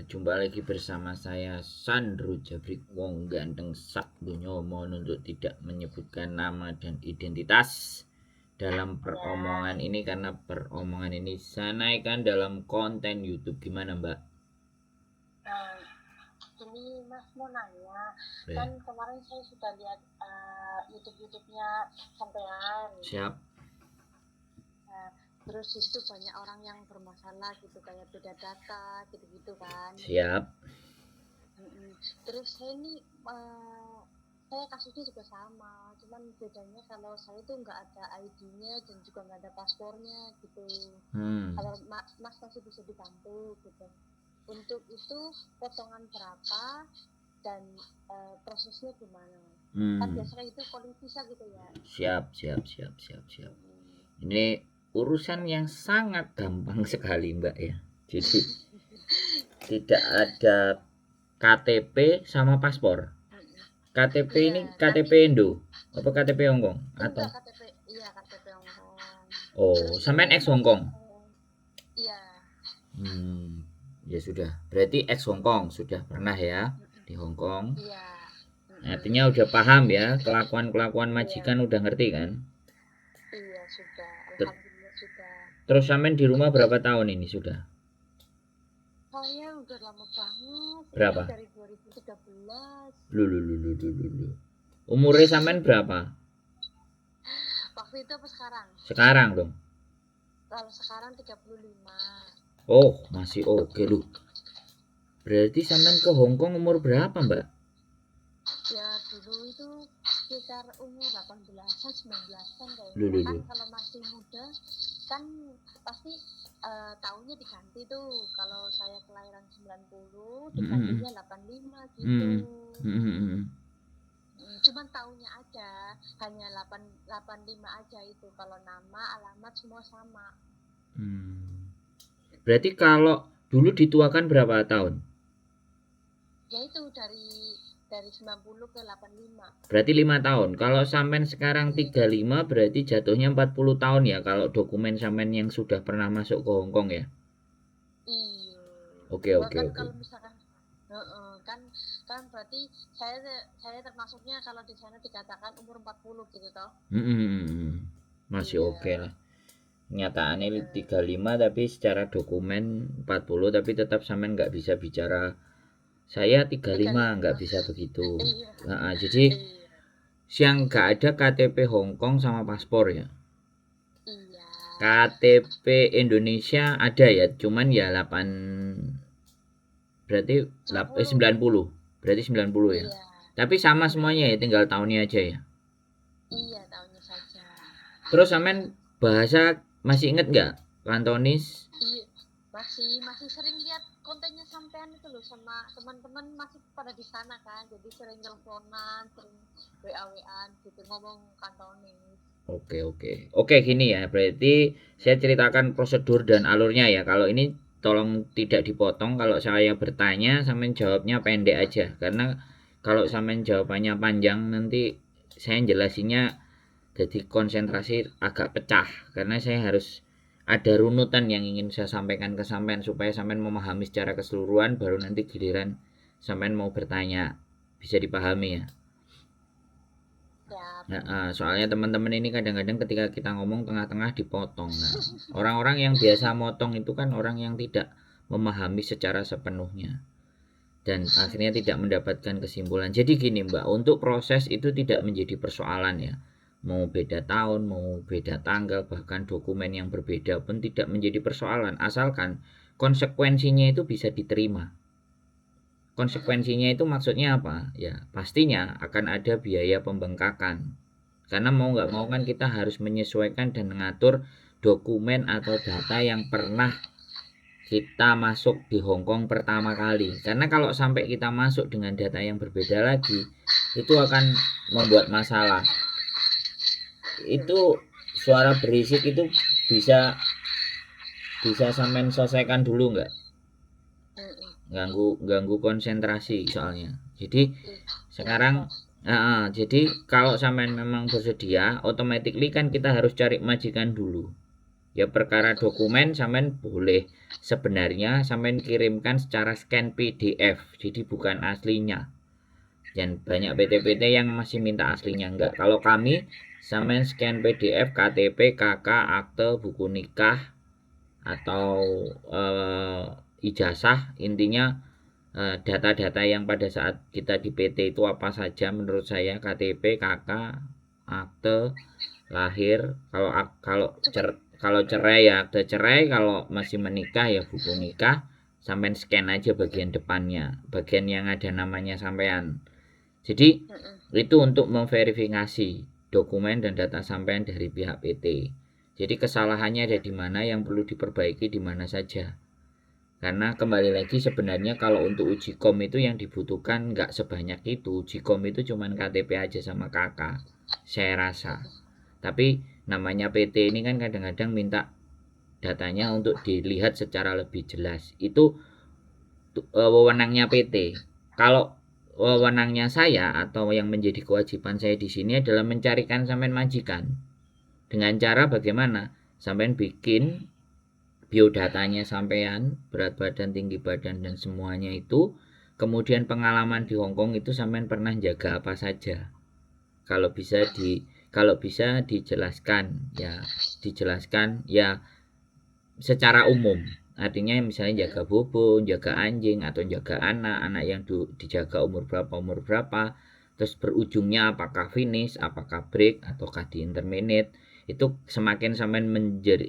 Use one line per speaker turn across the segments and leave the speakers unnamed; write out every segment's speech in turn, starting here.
jumpa lagi bersama saya Sandro Jabrik Wong Ganteng Sak Donya mohon untuk tidak menyebutkan nama dan identitas dalam peromongan ini karena peromongan ini saya naikkan dalam konten YouTube. Gimana Mbak?
Ini Mas mau nanya, kan kemarin saya sudah lihat YouTube-nya sampean.
Siap.
Terus di situ banyak orang yang bermasalah gitu, kayak beda data gitu-gitu kan.
Siap.
Terus saya ini saya kasusnya juga sama, cuman bedanya kalau saya itu nggak ada ID-nya dan juga nggak ada paspornya gitu. Kalau Mas masih bisa dibantu gitu. Untuk itu potongan berapa dan prosesnya gimana? Kan biasanya itu calling visa gitu ya.
Siap. Ini urusan yang sangat gampang sekali Mbak ya. Jadi tidak ada KTP sama paspor. KTP ya, ini KTP Indo apa KTP Hongkong atau
KTP Hongkong.
Oh, sampean ex Hongkong?
Iya.
Ya sudah. Berarti ex Hongkong sudah pernah ya di Hongkong.
Iya.
Artinya udah paham ya kelakuan majikan udah ngerti kan?
Iya, sudah. Alhamdulillah sudah.
Terus sampean di rumah berapa tahun ini sudah?
Saya udah lama banget.
Berapa?
Dari 2013.
Lu. Umurnya sampean berapa?
Waktu itu apa sekarang?
Sekarang dong.
Kalau sekarang 35.
Oh, masih oke lu. Berarti sampean ke Hongkong umur berapa, Mbak?
Ya dulu itu sekitar umur 18-an, 19-an kayaknya. Kan kalau masih muda kan pasti tahunnya diganti tuh. Kalau saya kelahiran 90 digantinya 85 gitu. Cuman tahunnya aja hanya 85 aja itu. Kalau nama, alamat semua sama.
Berarti kalau dulu dituakan berapa tahun?
Ya itu dari 90 ke 85.
Berarti 5 tahun. Kalau sampean sekarang 35 berarti jatuhnya 40 tahun ya kalau dokumen sampean yang sudah pernah masuk ke Hongkong ya.
Iya.
Oke.
Kalau misalkan kan berarti saya termasuknya kalau di sana dikatakan umur 40 gitu toh.
Masih oke lah. Nyataannya 35 tapi secara dokumen 40 tapi tetap sampean nggak bisa bicara saya 35 nggak bisa begitu. Jadi yang nggak ada KTP Hongkong sama paspor ya.
Iya.
KTP Indonesia ada ya, cuman ya 8 berarti 90. Berarti 90 ya. Iya. Tapi sama semuanya ya, tinggal tahunnya aja ya.
Iya, tahunnya saja.
Terus sampean bahasa masih inget nggak? Kantonis?
Iya, masih sering lihat kontennya sampean itu loh, sama teman-teman masih pada di sana kan, jadi sering teleponan, sering WA-WAan gitu, ngomong Kantonis.
Oke, gini ya, berarti saya ceritakan prosedur dan alurnya ya. Kalau ini tolong tidak dipotong, kalau saya bertanya sampean jawabnya pendek aja, karena kalau sampean jawabannya panjang nanti saya jelasinnya jadi konsentrasi agak pecah, karena saya harus ada runutan yang ingin saya sampaikan ke sampean supaya sampean memahami secara keseluruhan, baru nanti giliran sampean mau bertanya bisa dipahami ya. Soalnya teman-teman ini kadang-kadang ketika kita ngomong tengah-tengah dipotong. Nah, orang-orang yang biasa motong itu kan orang yang tidak memahami secara sepenuhnya dan akhirnya tidak mendapatkan kesimpulan. Jadi gini Mbak, untuk proses itu tidak menjadi persoalan ya. Mau beda tahun, mau beda tanggal, bahkan dokumen yang berbeda pun tidak menjadi persoalan, asalkan konsekuensinya itu bisa diterima. Konsekuensinya itu maksudnya apa? Ya pastinya akan ada biaya pembengkakan. Karena mau nggak mau kan kita harus menyesuaikan dan mengatur dokumen atau data yang pernah kita masuk di Hongkong pertama kali. Karena kalau sampai kita masuk dengan data yang berbeda lagi, itu akan membuat masalah. Itu suara berisik itu bisa sampean selesaikan dulu nggak? Ganggu konsentrasi soalnya. Jadi sekarang jadi kalau sampean memang bersedia, automatically kan kita harus cari majikan dulu. Ya perkara dokumen sampean boleh sebenarnya sampean kirimkan secara scan PDF, jadi bukan aslinya. Dan banyak PT-PT yang masih minta aslinya. Enggak, kalau kami sampean scan PDF, KTP, KK, akte, buku nikah, atau ijazah, intinya data-data yang pada saat kita di PT itu apa saja menurut saya, KTP, KK, akte lahir, kalau cerai ya akte cerai, kalau masih menikah ya buku nikah, sampean scan aja bagian depannya, bagian yang ada namanya sampean. Jadi itu untuk memverifikasi dokumen dan data sampean dari pihak PT. Jadi kesalahannya ada di mana, yang perlu diperbaiki di mana saja. Karena kembali lagi sebenarnya kalau untuk uji kom itu yang dibutuhkan nggak sebanyak itu. Uji kom itu cuma KTP aja sama KK, saya rasa. Tapi namanya PT ini kan kadang-kadang minta datanya untuk dilihat secara lebih jelas. Itu wewenangnya PT. Kalau wewenangnya saya atau yang menjadi kewajiban saya di sini adalah mencarikan sampean majikan. Dengan cara bagaimana? Sampean bikin biodatanya sampean, berat badan, tinggi badan dan semuanya itu. Kemudian pengalaman di Hongkong itu sampean pernah jaga apa saja. Kalau bisa dijelaskan ya secara umum. Artinya misalnya jaga bobo, jaga anjing atau jaga anak yang dijaga umur berapa, terus berujungnya apakah finish, apakah break ataukah di intermediate. Itu semakin sampean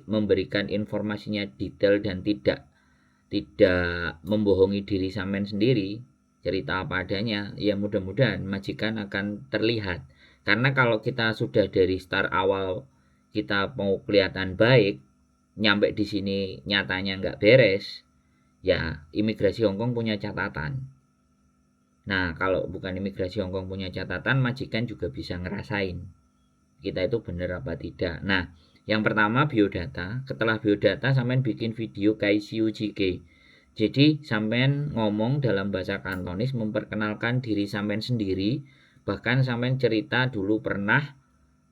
memberikan informasinya detail dan tidak membohongi diri sampean sendiri, cerita apa adanya, ya mudah-mudahan majikan akan terlihat. Karena kalau kita sudah dari start awal kita mau kelihatan baik, nyampe di sini nyatanya nggak beres, ya imigrasi Hongkong punya catatan. Nah, kalau bukan imigrasi Hongkong punya catatan, majikan juga bisa ngerasain kita itu benar apa tidak. Nah, yang pertama biodata. Setelah biodata sampean bikin video KICU-JK. Jadi sampean ngomong dalam bahasa Kantonis, memperkenalkan diri sampean sendiri, bahkan sampean cerita dulu pernah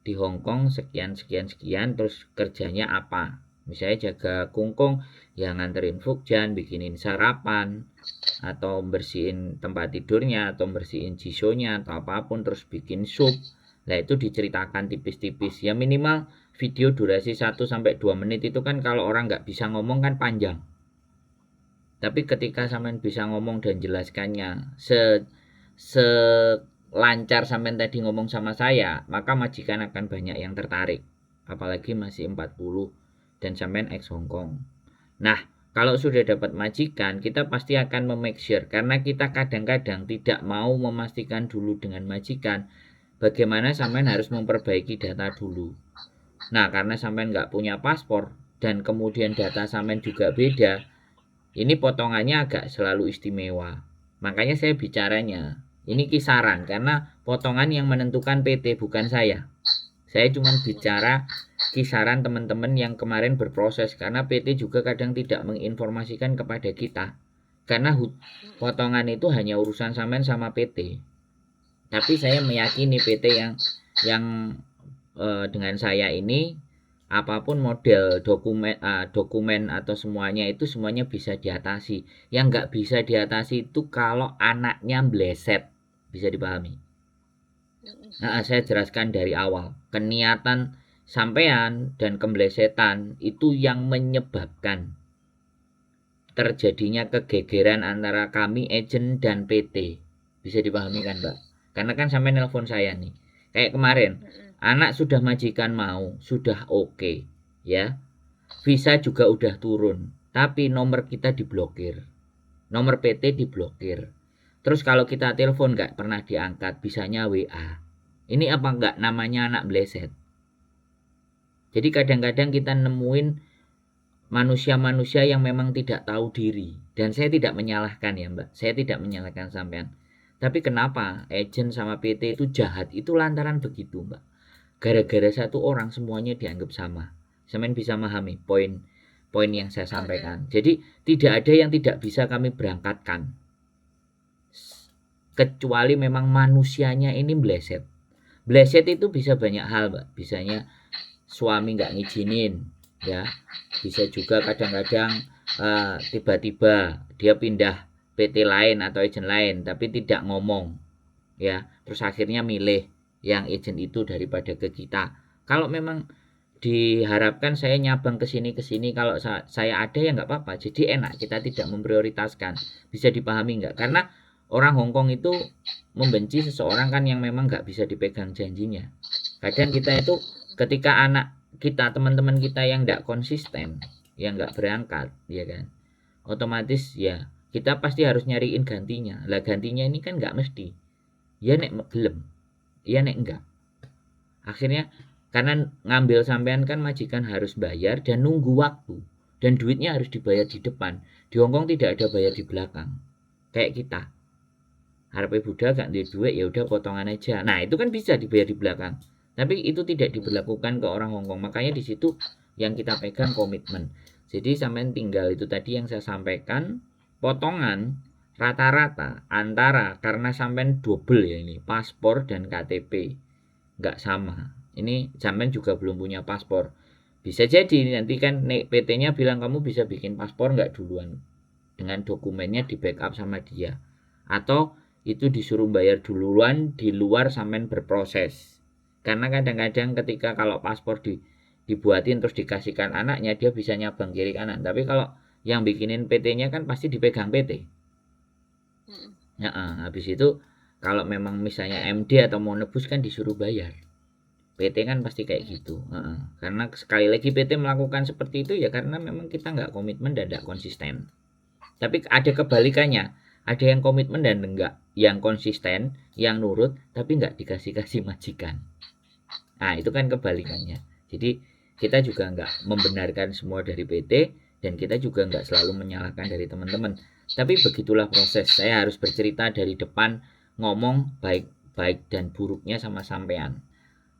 di Hongkong sekian, terus kerjanya apa. Misalnya jaga kungkung, yang nganterin Fukjan, bikinin sarapan, atau bersihin tempat tidurnya, atau bersihin jisonya, atau apapun, terus bikin sup. Nah itu diceritakan tipis-tipis. Ya minimal video durasi 1-2 menit itu kan kalau orang nggak bisa ngomong kan panjang. Tapi ketika sampean bisa ngomong dan jelaskannya lancar sampean tadi ngomong sama saya, maka majikan akan banyak yang tertarik. Apalagi masih 40 dan sampean ex Hongkong. Nah, kalau sudah dapat majikan, kita pasti akan memake sure, karena kita kadang-kadang tidak mau memastikan dulu dengan majikan bagaimana sampean harus memperbaiki data dulu. Nah, karena sampean nggak punya paspor dan kemudian data sampean juga beda, ini potongannya agak selalu istimewa. Makanya saya bicaranya ini kisaran, karena potongan yang menentukan PT bukan saya. Saya cuma bicara kisaran teman-teman yang kemarin berproses, karena PT juga kadang tidak menginformasikan kepada kita. Karena potongan itu hanya urusan sampean sama PT. Tapi saya meyakini PT yang dengan saya ini, apapun model dokumen atau semuanya itu semuanya bisa diatasi. Yang nggak bisa diatasi itu kalau anaknya bleset, bisa dipahami. Nah, saya jelaskan dari awal, keniatan sampean dan keblesetan itu yang menyebabkan terjadinya kegegeran antara kami agen dan PT. Bisa dipahami kan, Mbak? Karena kan sampai nelpon saya nih, kayak kemarin, anak sudah majikan mau, sudah oke, ya, visa juga udah turun, tapi nomor kita diblokir, nomor PT diblokir. Terus kalau kita telepon nggak pernah diangkat, bisanya WA. Ini apa nggak namanya anak bleset? Jadi kadang-kadang kita nemuin manusia-manusia yang memang tidak tahu diri. Dan saya tidak menyalahkan ya Mbak, saya tidak menyalahkan sampean. Tapi kenapa agen sama PT itu jahat? Itu lantaran begitu Mbak. Gara-gara satu orang semuanya dianggap sama. Sampean bisa memahami poin yang saya sampaikan. Jadi tidak ada yang tidak bisa kami berangkatkan, kecuali memang manusianya ini bleset. Bleset itu bisa banyak hal Mbak. Bisanya suami nggak ngizinin, ya. Bisa juga kadang-kadang tiba-tiba dia pindah PT lain atau agent lain tapi tidak ngomong, ya, terus akhirnya milih yang agent itu daripada ke kita. Kalau memang diharapkan saya nyabang ke sini kalau saya ada ya nggak apa-apa, jadi enak, kita tidak memprioritaskan. Bisa dipahami nggak? Karena orang Hongkong itu membenci seseorang kan yang memang nggak bisa dipegang janjinya. Kadang kita itu ketika anak kita, teman-teman kita yang nggak konsisten, yang nggak berangkat, ya kan, otomatis ya kita pasti harus nyariin gantinya. Lah gantinya ini kan nggak mesti, ya nek gelem, ya nek enggak. Akhirnya karena ngambil sampean kan majikan harus bayar dan nunggu waktu, dan duitnya harus dibayar di depan. Di Hongkong tidak ada bayar di belakang kayak kita. Harapnya Buddha gak duit ya udah potongan aja. Nah itu kan bisa dibayar di belakang, tapi itu tidak diberlakukan ke orang Hongkong. Makanya di situ yang kita pegang komitmen. Jadi sampean tinggal itu tadi yang saya sampaikan, potongan rata-rata antara, karena sampean double ya ini paspor dan KTP nggak sama. Ini sampean juga belum punya paspor. Bisa jadi nanti kan PT-nya bilang kamu bisa bikin paspor nggak duluan, dengan dokumennya di backup sama dia. Atau itu disuruh bayar duluan di luar sampean berproses. Karena kadang-kadang ketika kalau paspor dibuatin terus dikasihkan anaknya, dia bisa nyabang kiri kanan. Tapi kalau yang bikinin PT-nya kan pasti dipegang PT. Nah, habis itu kalau memang misalnya MD atau mau nebus kan disuruh bayar. PT kan pasti kayak gitu. Karena sekali lagi PT melakukan seperti itu ya karena memang kita nggak komitmen dan nggak konsisten. Tapi ada kebalikannya, ada yang komitmen dan enggak, yang konsisten, yang nurut tapi nggak dikasih majikan. Nah itu kan kebalikannya. Jadi kita juga nggak membenarkan semua dari PT, dan kita juga nggak selalu menyalahkan dari teman-teman. Tapi begitulah proses. Saya harus bercerita dari depan, ngomong baik dan buruknya sama sampean.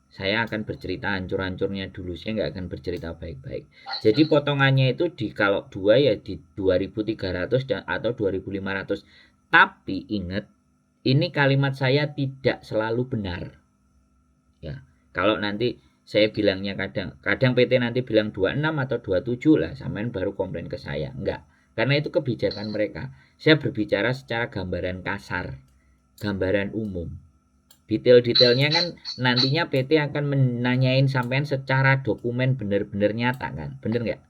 Saya akan bercerita hancur-hancurnya dulu, saya nggak akan bercerita baik-baik. Jadi potongannya itu di kalau 2 ya di 2.300 atau 2.500. Tapi ingat, ini kalimat saya tidak selalu benar. Ya, kalau nanti saya bilangnya kadang PT nanti bilang 26 atau 27 lah, sampean baru komplain ke saya. Enggak, karena itu kebijakan mereka. Saya berbicara secara gambaran kasar, gambaran umum. Detail-detailnya kan nantinya PT akan menanyain sampean secara dokumen benar-benar nyata kan, bener nggak?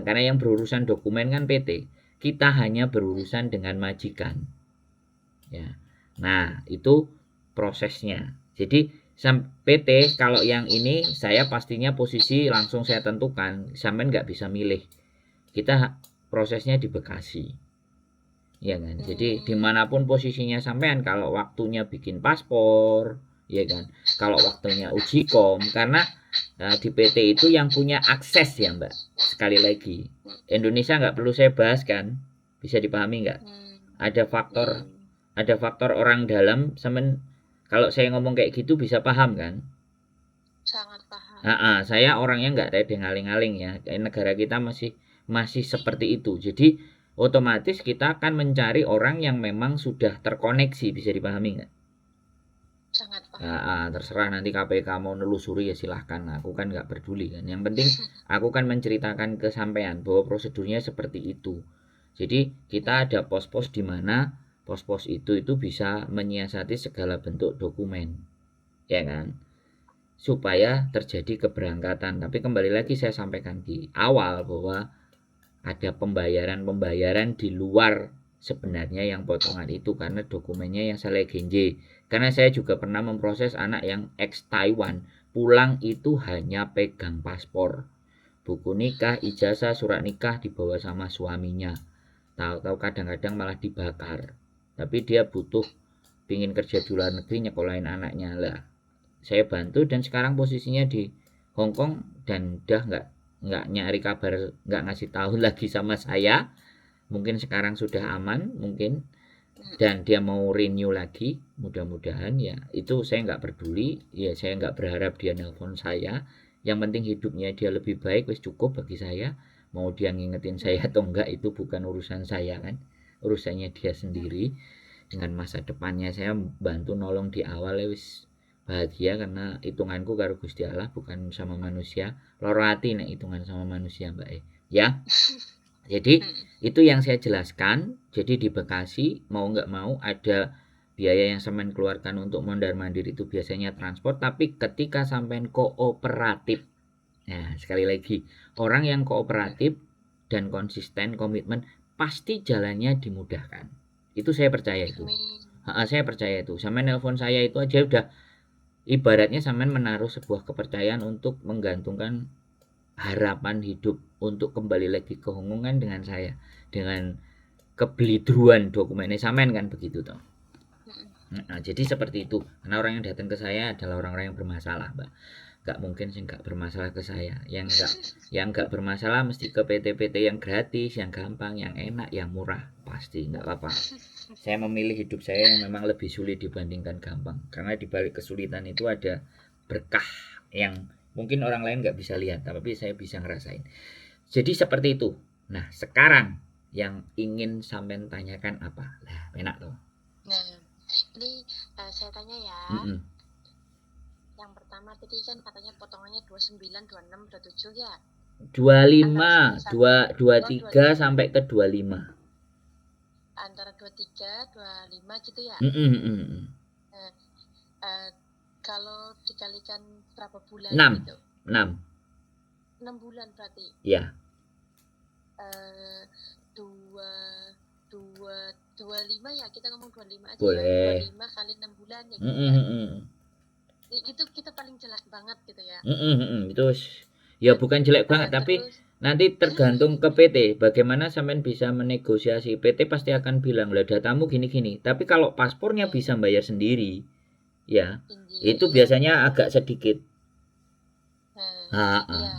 Karena yang berurusan dokumen kan PT, kita hanya berurusan dengan majikan. Ya, nah itu prosesnya. Jadi PT kalau yang ini saya pastinya posisi langsung saya tentukan, sampean nggak bisa milih. Kita prosesnya di Bekasi. Ya kan, jadi dimanapun posisinya sampean, kalau waktunya bikin paspor, ya kan, kalau waktunya uji kom, karena di PT itu yang punya akses ya Mbak, sekali lagi Indonesia nggak perlu saya bahas kan, bisa dipahami nggak? Ada faktor orang dalam, sampean kalau saya ngomong kayak gitu bisa paham kan?
Sangat paham.
Saya orangnya nggak ada ngaling-ngaling ya, negara kita masih seperti itu. Jadi otomatis kita akan mencari orang yang memang sudah terkoneksi, bisa dipahami nggak?
Sangat paham.
Terserah nanti KPK mau nelusuri ya silahkan, aku kan nggak peduli kan. Yang penting aku kan menceritakan ke sampean bahwa prosedurnya seperti itu. Jadi kita ada pos-pos di mana pos-pos itu bisa menyiasati segala bentuk dokumen, ya kan? Supaya terjadi keberangkatan. Tapi kembali lagi saya sampaikan di awal bahwa ada pembayaran di luar sebenarnya yang potongan itu, karena dokumennya yang saya genje. Karena saya juga pernah memproses anak yang ex Taiwan, pulang itu hanya pegang paspor, buku nikah, ijazah, surat nikah dibawa sama suaminya. Tahu-tahu kadang-kadang malah dibakar. Tapi dia butuh pingin kerja di luar negeri, nyekolahin anaknya lah. Saya bantu dan sekarang posisinya di Hongkong dan udah nggak nyari kabar, nggak ngasih tahu lagi sama saya. Mungkin sekarang sudah aman mungkin, dan dia mau renew lagi, mudah-mudahan ya. Itu saya nggak peduli ya, saya nggak berharap dia nelpon saya. Yang penting hidupnya dia lebih baik, wis cukup bagi saya. Mau dia ngingetin saya atau enggak itu bukan urusan saya kan, urusannya dia sendiri. Dengan masa depannya saya bantu nolong di awal, wis bahagia karena hitunganku karo Gusti Allah bukan sama manusia. Loro ati nek hitungan sama manusia, Mbak ya. Jadi itu yang saya jelaskan. Jadi di Bekasi mau nggak mau ada biaya yang sampean keluarkan untuk mondar-mandir itu biasanya transport, tapi ketika sampean kooperatif. Nah, sekali lagi, orang yang kooperatif dan konsisten, komitmen, pasti jalannya dimudahkan. Itu saya percaya itu. Saya percaya itu. Sampean nelpon saya itu aja udah ibaratnya sampean menaruh sebuah kepercayaan untuk menggantungkan harapan hidup untuk kembali lagi ke Hongkong kan dengan saya, dengan kebelidruan dokumennya sampean kan begitu toh. Nah, jadi seperti itu. Karena orang yang datang ke saya adalah orang-orang yang bermasalah, Mbak. Gak mungkin sih gak bermasalah ke saya. Yang gak bermasalah mesti ke PT-PT yang gratis, yang gampang, yang enak, yang murah. Pasti gak apa-apa. Saya memilih hidup saya yang memang lebih sulit dibandingkan gampang. Karena di balik kesulitan itu ada berkah yang mungkin orang lain nggak bisa lihat, tapi saya bisa ngerasain. Jadi seperti itu. Nah, sekarang yang ingin sampean tanyakan apa? Nah, enak tuh.
Nah, ini saya tanya ya. Yang pertama tadi kan katanya potongannya 29, 26, 27 ya?
25, 23 sampai ke 25.
Antara 23, 25 gitu ya? Kalau dikalikan berapa bulan
6,
gitu?
6
bulan berarti?
Ya.
25 ya, kita ngomong 25 aja.
Boleh.
Ya. 25 kali 6 bulan ya gitu ya. Itu kita paling jelek banget gitu ya.
Itu ya bukan jelek banget, tapi nanti tergantung ke PT. Bagaimana sampean bisa menegosiasi. PT pasti akan bilang, "Lah datamu gini-gini." Tapi kalau paspornya bisa bayar sendiri, ya, itu biasanya agak sedikit.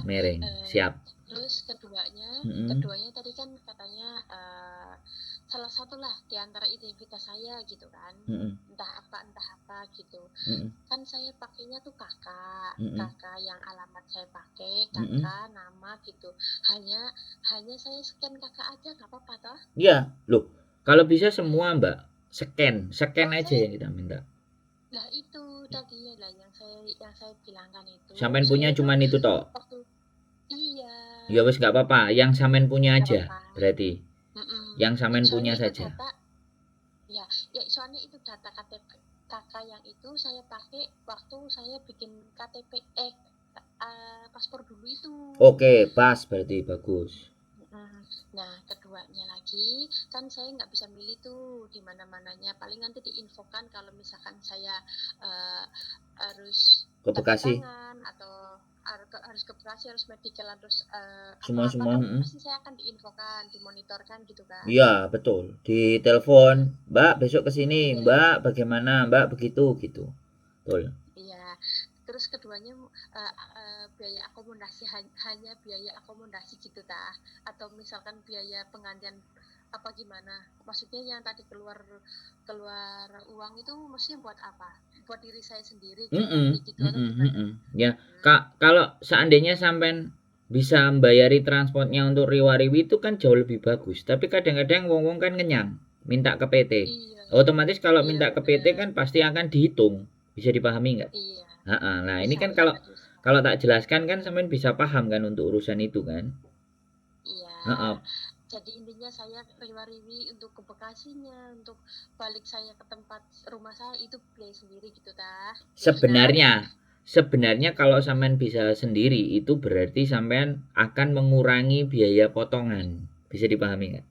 Mereng. Siap.
Terus keduanya tadi kan katanya salah satu lah di antara identitas saya gitu kan. Entah apa gitu. Kan saya pakainya tuh kakak yang alamat saya pakai, kakak nama gitu. Hanya saya scan kakak aja nggak apa-apa toh?
Iya, loh. Kalau bisa semua, Mbak, scan aja yang kita minta.
Nah itu tadi lah yang saya bilangkan itu.
Sampean punya cuman itu toh?
Iya.
Ya wes nggak apa-apa, yang sampean punya aja berarti. Yang sampean punya saja.
Ya, soalnya itu data KTP kakak yang itu saya pakai waktu saya bikin KTP paspor dulu itu.
Oke, pas berarti bagus.
Nah, keduanya lagi kan saya nggak bisa milih tuh di mana-mananya. Paling nanti diinfokan kalau misalkan saya harus
ke Bekasi
atau harus ke Bekasi, harus medical, harus
semua
pasti saya akan diinfokan, dimonitorkan gitu kan.
Iya, betul. Di telepon, "Mbak, besok ke sini, Mbak, bagaimana, Mbak?" begitu gitu. Betul.
Iya. Terus keduanya biaya akomodasi hanya biaya akomodasi gitu tah, atau misalkan biaya penggantian apa gimana? Maksudnya yang tadi keluar uang itu maksudnya buat apa? Buat diri saya sendiri gitu atau gimana?
Ya, kalau seandainya sampean bisa membayari transportnya untuk riwariwi itu kan jauh lebih bagus. Tapi kadang-kadang wong-wong kan kenyang, minta ke PT. Iya. Otomatis kalau minta ke PT kan pasti akan dihitung. Bisa dipahami nggak?
Iya.
Nah, ini kan kalau tak jelaskan kan sampean bisa paham kan untuk urusan itu kan?
Iya. Jadi intinya saya riwariwi untuk ke Bekasinya, untuk balik saya ke tempat rumah saya itu biaya sendiri gitu tah.
Sebenarnya kalau sampean bisa sendiri itu berarti sampean akan mengurangi biaya potongan. Bisa dipahami nggak?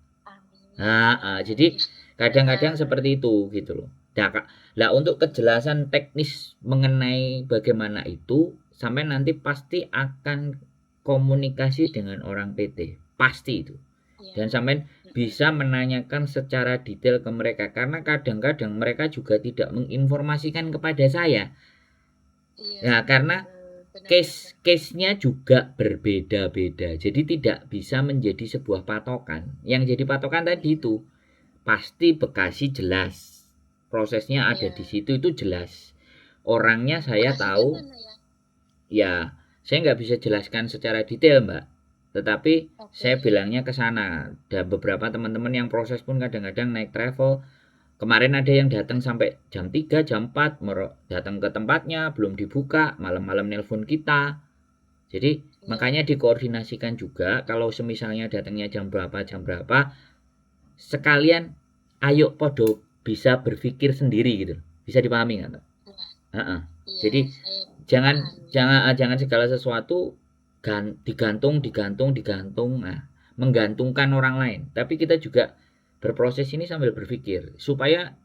Jadi kadang-kadang seperti itu gitu loh. Nah, untuk kejelasan teknis mengenai bagaimana itu, sampean nanti pasti akan komunikasi dengan orang PT. Pasti itu. Dan sampean bisa menanyakan secara detail ke mereka, karena kadang-kadang mereka juga tidak menginformasikan kepada saya. Nah, karena case-nya juga berbeda-beda. Jadi tidak bisa menjadi sebuah patokan. Yang jadi patokan tadi itu pasti Bekasi jelas. Prosesnya ada di situ itu jelas. Orangnya saya tahu. Ya, saya nggak bisa jelaskan secara detail, Mbak. Tetapi saya bilangnya ke sana. Dan beberapa teman-teman yang proses pun kadang-kadang naik travel Kemarin ada yang datang sampai jam 3, jam 4, datang ke tempatnya, belum dibuka, malam-malam nelpon kita. Jadi makanya dikoordinasikan juga, kalau semisalnya datangnya jam berapa, sekalian ayo podo bisa berpikir sendiri gitu. Bisa dipahami nggak? Jadi jangan segala sesuatu digantung. Nah, menggantungkan orang lain. Tapi kita juga berproses ini sambil berpikir supaya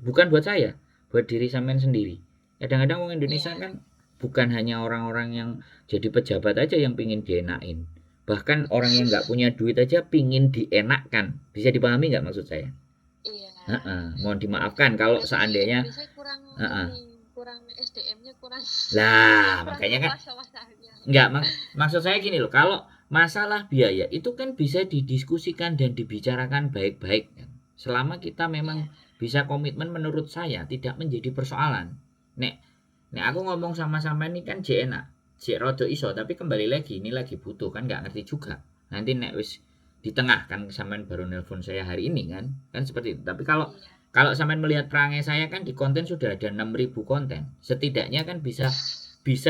bukan buat saya, buat diri sampean sendiri. Kadang-kadang orang Indonesia kan bukan hanya orang-orang yang jadi pejabat aja yang pingin dienakin. Bahkan orang yang nggak punya duit aja pingin dienakkan. Bisa dipahami nggak maksud saya? Mohon dimaafkan kalau seandainya
kurang SDM-nya kurang.
Lah, makanya kan maksud saya gini loh, kalau masalah biaya itu kan bisa didiskusikan dan dibicarakan baik-baik kan. Selama kita memang bisa komitmen, menurut saya tidak menjadi persoalan. Nek aku ngomong sama-sama ini kan enak, rodo iso, tapi kembali lagi ini lagi butuh kan, nggak ngerti juga. Nanti nek wis di tengah kan sampean baru nelpon saya hari ini kan seperti itu. Tapi kalau sampean melihat perangai saya kan di konten sudah ada 6.000 konten. Setidaknya kan bisa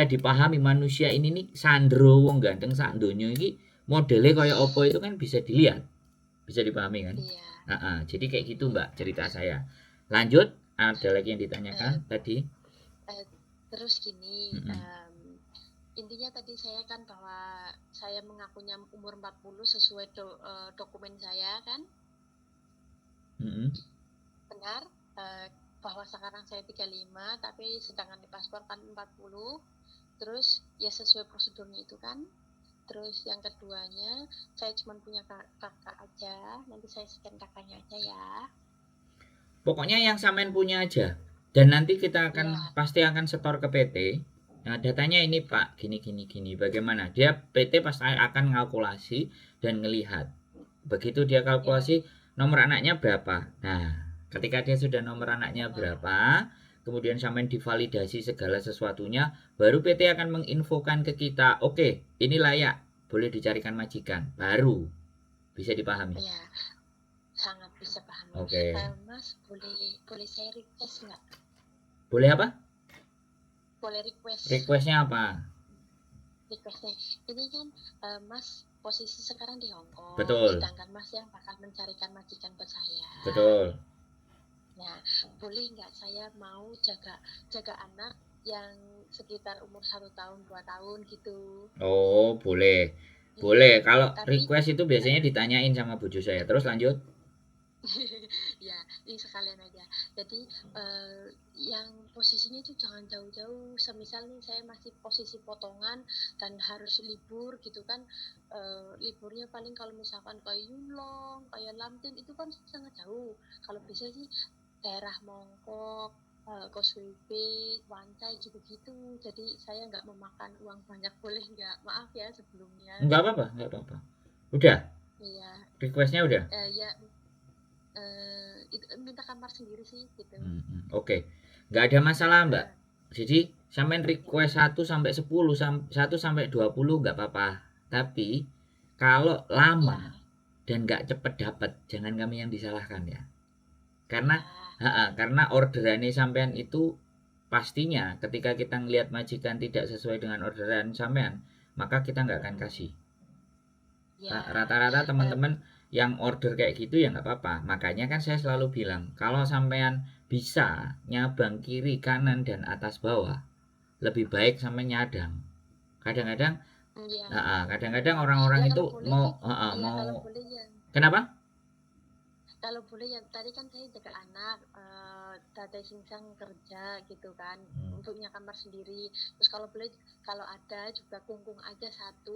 dipahami manusia ini nih sandro wong ganteng sak donya iki modelnya kayak opo itu kan bisa dilihat. Bisa dipahami kan? Jadi kayak gitu Mbak cerita saya. Lanjut, ada lagi yang ditanyakan tadi.
Terus gini, intinya tadi saya kan bahwa saya mengakunya umur 40 sesuai dokumen saya kan. Benar, bahwa sekarang saya 35 tapi sedangkan di paspor kan 40. Terus ya sesuai prosedurnya itu kan. Terus yang keduanya, saya cuma punya kakak aja. Nanti saya scan kakaknya aja ya.
Pokoknya yang sampean punya aja. Dan nanti kita akan pasti akan setor ke PT. Nah, datanya ini Pak, gini. Bagaimana? Dia PT pasti akan kalkulasi dan ngelihat. Begitu dia kalkulasi nomor anaknya berapa. Nah, ketika dia sudah nomor anaknya berapa, kemudian sampean divalidasi segala sesuatunya, baru PT akan menginfokan ke kita, oke, ini layak, boleh dicarikan majikan, baru bisa dipahami.
Iya, sangat bisa pahami.
Oke.
Mas, boleh saya request nggak?
Boleh apa?
Boleh request.
Requestnya apa?
Requestnya, ini kan Mas posisi sekarang di Hongkong.
Betul.
Sedangkan Mas yang bakal mencarikan majikan buat saya.
Betul.
Nah, boleh nggak saya mau jaga anak yang sekitar umur 1 tahun 2 tahun gitu?
Oh, boleh. Boleh. Kalau request itu biasanya ditanyain sama bojo saya. Terus lanjut.
Ya, ini sekalian aja. Jadi yang posisinya itu jangan jauh-jauh. Semisal nih saya masih posisi potongan dan harus libur gitu kan, liburnya paling kalau misalkan kayak Yunlong, kayak Lamtin itu kan sangat jauh. Kalau bisa sih daerah Mongkok, Causeway Bay, Wancai juga gitu. Jadi saya nggak memakan uang banyak, boleh nggak? Maaf ya sebelumnya.
Nggak apa-apa. Udah?
Iya.
Requestnya udah?
Ya, itu minta kamar sendiri sih gitu.
Oke. Nggak ada masalah Mbak. Jadi sampean request 1 sampai 10, 1 sampai 20 nggak apa-apa. Tapi kalau lama dan nggak cepet dapat, jangan kami yang disalahkan ya. Karena orderannya sampean itu pastinya ketika kita ngelihat majikan tidak sesuai dengan orderan sampean, maka kita nggak akan kasih. Rata-rata teman-teman yang order kayak gitu ya nggak apa-apa. Makanya kan saya selalu bilang, kalau sampean bisa nyabang kiri, kanan, dan atas bawah, lebih baik sampai nyadang. Kadang-kadang orang-orang itu mau kenapa?
Kalau boleh ya, tadi kan saya jaga anak, tadi singsang kerja gitu kan, untuk punya kamar sendiri. Terus kalau boleh, kalau ada juga kungkung aja 1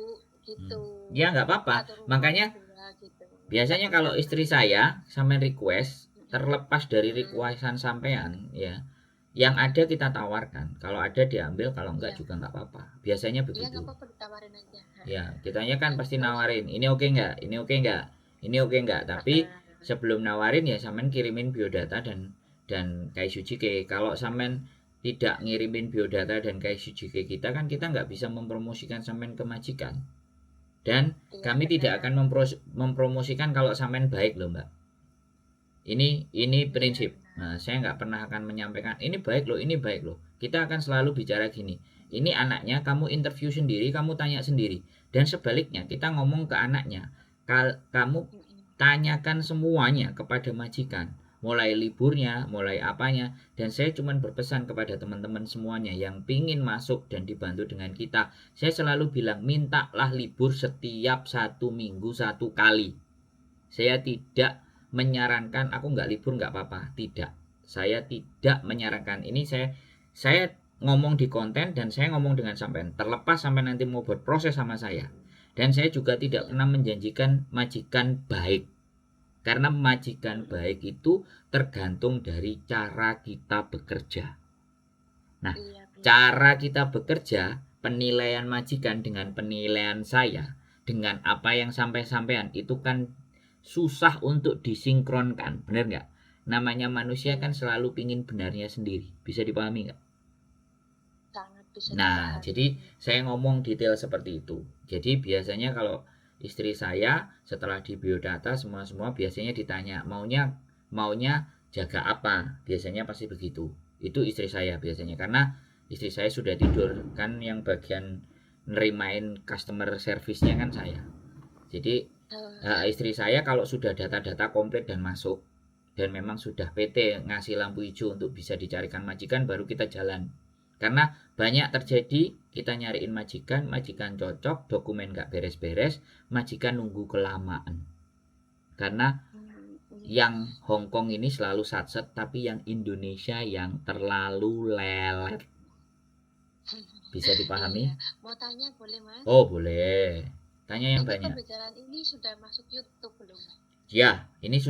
gitu.
Ya nggak apa-apa. Makanya
gitu.
Biasanya kalau istri saya sampai request, terlepas dari requestan sampean ya, yang ada kita tawarkan. Kalau ada diambil, kalau enggak juga nggak apa-apa. Biasanya begitu.
Iya nggak apa-apa, ditawarin aja.
Ya, kitanya kan pasti nawarin. Ini oke nggak? Ini oke nggak? Ini oke nggak? Tapi sebelum nawarin ya sampean kirimin biodata dan KSUJK. Kalau sampean tidak ngirimin biodata dan KSUJK kita kan kita nggak bisa mempromosikan sampean ke majikan. Dan kami tidak akan mempromosikan kalau sampean baik loh Mbak. Ini prinsip. Nah, saya nggak pernah akan menyampaikan ini baik loh, ini baik loh. Kita akan selalu bicara gini. Ini anaknya, kamu interview sendiri, kamu tanya sendiri. Dan sebaliknya, kita ngomong ke anaknya, kamu tanyakan semuanya kepada majikan. Mulai liburnya, mulai apanya. Dan saya cuma berpesan kepada teman-teman semuanya yang pingin masuk dan dibantu dengan kita. Saya selalu bilang, mintalah libur setiap 1 minggu 1 kali. Saya tidak menyarankan aku nggak libur nggak apa-apa, tidak, saya tidak menyarankan ini. Saya ngomong di konten dan saya ngomong dengan sampean, terlepas sampai nanti mau berproses sama saya. Dan saya juga tidak pernah menjanjikan majikan baik, karena majikan baik itu tergantung dari cara kita bekerja. Nah, cara kita bekerja, penilaian majikan dengan penilaian saya, dengan apa yang sampai-sampean itu kan susah untuk disinkronkan, benar nggak? Namanya manusia kan selalu pingin benarnya sendiri, bisa dipahami nggak?
Sangat bisa
Nah,
dipahami.
jadi saya ngomong detail seperti itu. Jadi biasanya kalau istri saya setelah di biodata semua biasanya ditanya maunya jaga apa, biasanya pasti begitu. Itu istri saya biasanya, karena istri saya sudah tidur, kan yang bagian nerimain customer service-nya kan saya. Jadi istri saya kalau sudah data-data komplit dan masuk dan memang sudah PT ngasih lampu hijau untuk bisa dicarikan majikan, baru kita jalan. Karena banyak terjadi kita nyariin majikan cocok, dokumen gak beres-beres, majikan nunggu kelamaan. Karena yang Hongkong ini selalu satset, tapi yang Indonesia yang terlalu lelet. Bisa dipahami?
Iya. Mau tanya boleh Mas?
Oh boleh. Tanya yang
ini
banyak.
Pembicaraan ini sudah masuk YouTube belum?
Ya, ini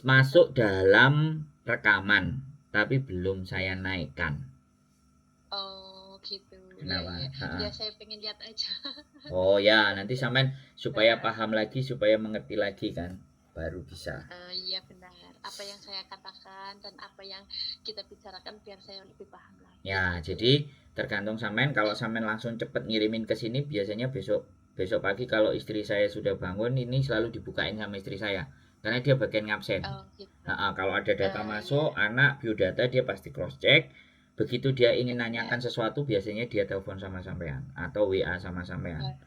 masuk dalam rekaman, tapi belum saya naikkan.
Oh gitu.
Kenapa?
Ya saya pengen lihat aja.
Oh ya, nanti sampean supaya paham lagi, supaya mengerti lagi kan, baru bisa.
Iya benar. Apa yang saya katakan dan apa yang kita bicarakan biar saya lebih paham lagi.
Ya, jadi tergantung sampean. Kalau sampean langsung cepet ngirimin ke sini, biasanya besok pagi kalau istri saya sudah bangun, ini selalu dibukain sama istri saya, karena dia bagian ngabsen.
Gitu.
Kalau ada data masuk, anak biodata dia pasti cross check. Begitu dia ingin nanyakan sesuatu, biasanya dia telepon sama sampean atau WA sama sampean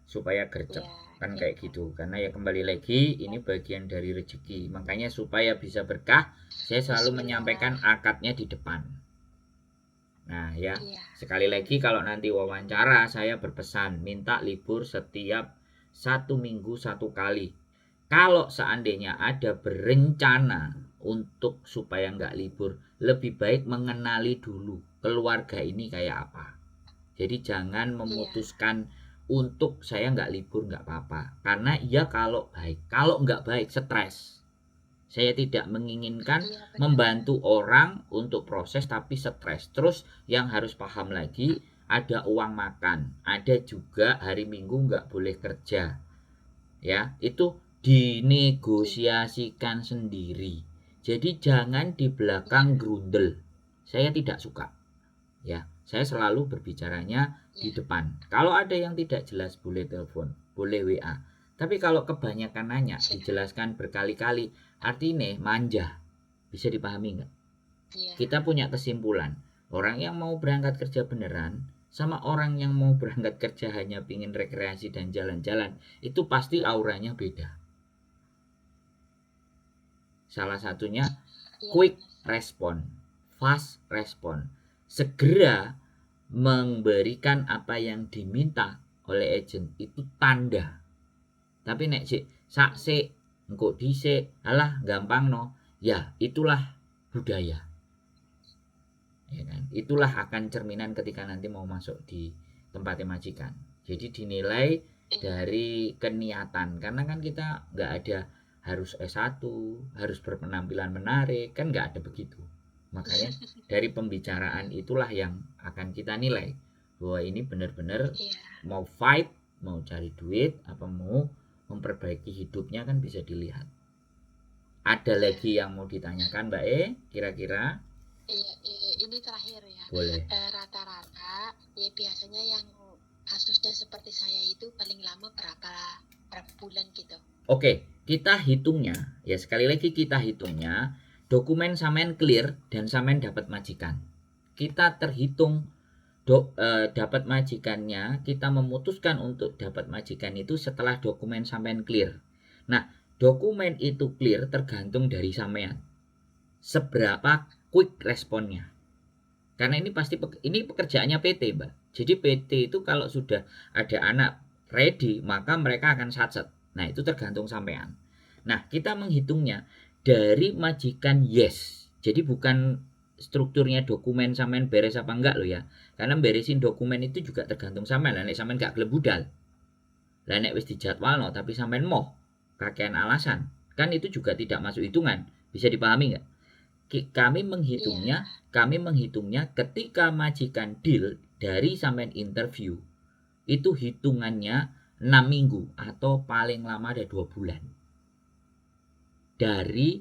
supaya gercep, kan kayak gitu. Karena ya kembali lagi, ini bagian dari rezeki, makanya supaya bisa berkah, saya selalu menyampaikan akadnya di depan. Nah ya, sekali lagi kalau nanti wawancara saya berpesan minta libur setiap 1 minggu 1 kali. Kalau seandainya ada berencana untuk supaya nggak libur, lebih baik mengenali dulu keluarga ini kayak apa. Jadi jangan memutuskan untuk saya nggak libur nggak apa-apa, karena iya kalau baik, kalau nggak baik stres. Saya tidak menginginkan membantu orang untuk proses tapi stres. Terus yang harus paham lagi, ada uang makan, ada juga hari Minggu nggak boleh kerja. Ya, itu dinegosiasikan sendiri. Jadi jangan di belakang grundel. Saya tidak suka. Ya, saya selalu berbicaranya di depan. Kalau ada yang tidak jelas boleh telepon, boleh WA. Tapi kalau kebanyakan nanya, dijelaskan berkali-kali, artinya manja. Bisa dipahami nggak? Kita punya kesimpulan, orang yang mau berangkat kerja beneran sama orang yang mau berangkat kerja hanya pingin rekreasi dan jalan-jalan, itu pasti auranya beda. Salah satunya quick respon, fast respon, segera memberikan apa yang diminta oleh agent, itu tanda. Tapi nek sik saksik engko dhisik, alah gampang no. Ya, itulah budaya. Ya kan? Itulah akan cerminan ketika nanti mau masuk di tempatnya majikan. Jadi dinilai dari keniatan, karena kan kita nggak ada harus S1, harus berpenampilan menarik, kan nggak ada begitu. Makanya dari pembicaraan itulah yang akan kita nilai bahwa ini benar-benar mau fight, mau cari duit, apa mau memperbaiki hidupnya, kan bisa dilihat. Ada lagi yang mau ditanyakan Mbak E kira-kira?
Ini terakhir ya.
Boleh.
Rata-rata ya biasanya yang kasusnya seperti saya itu paling lama berapa bulan gitu?
Oke, kita hitungnya ya, sekali lagi kita hitungnya dokumen sampean clear dan sampean dapat majikan. Kita terhitung dapat majikannya, kita memutuskan untuk dapat majikan itu setelah dokumen sampean clear. Nah, dokumen itu clear tergantung dari sampean. Seberapa quick responnya. Karena ini pasti ini pekerjaannya PT, Mbak. Jadi PT itu kalau sudah ada anak ready, maka mereka akan satset. Nah, itu tergantung sampean. Nah, kita menghitungnya dari majikan yes. Jadi bukan strukturnya dokumen sampean beres apa enggak loh ya. Karena beresin dokumen itu juga tergantung sampean. Lah nek sampean gak gelem budal. Lah nek wis dijadwalno tapi sampean moh kakean alasan, kan itu juga tidak masuk hitungan. Bisa dipahami enggak? Kami menghitungnya ketika majikan deal dari sampean interview. Itu hitungannya 6 minggu atau paling lama ada 2 bulan. Dari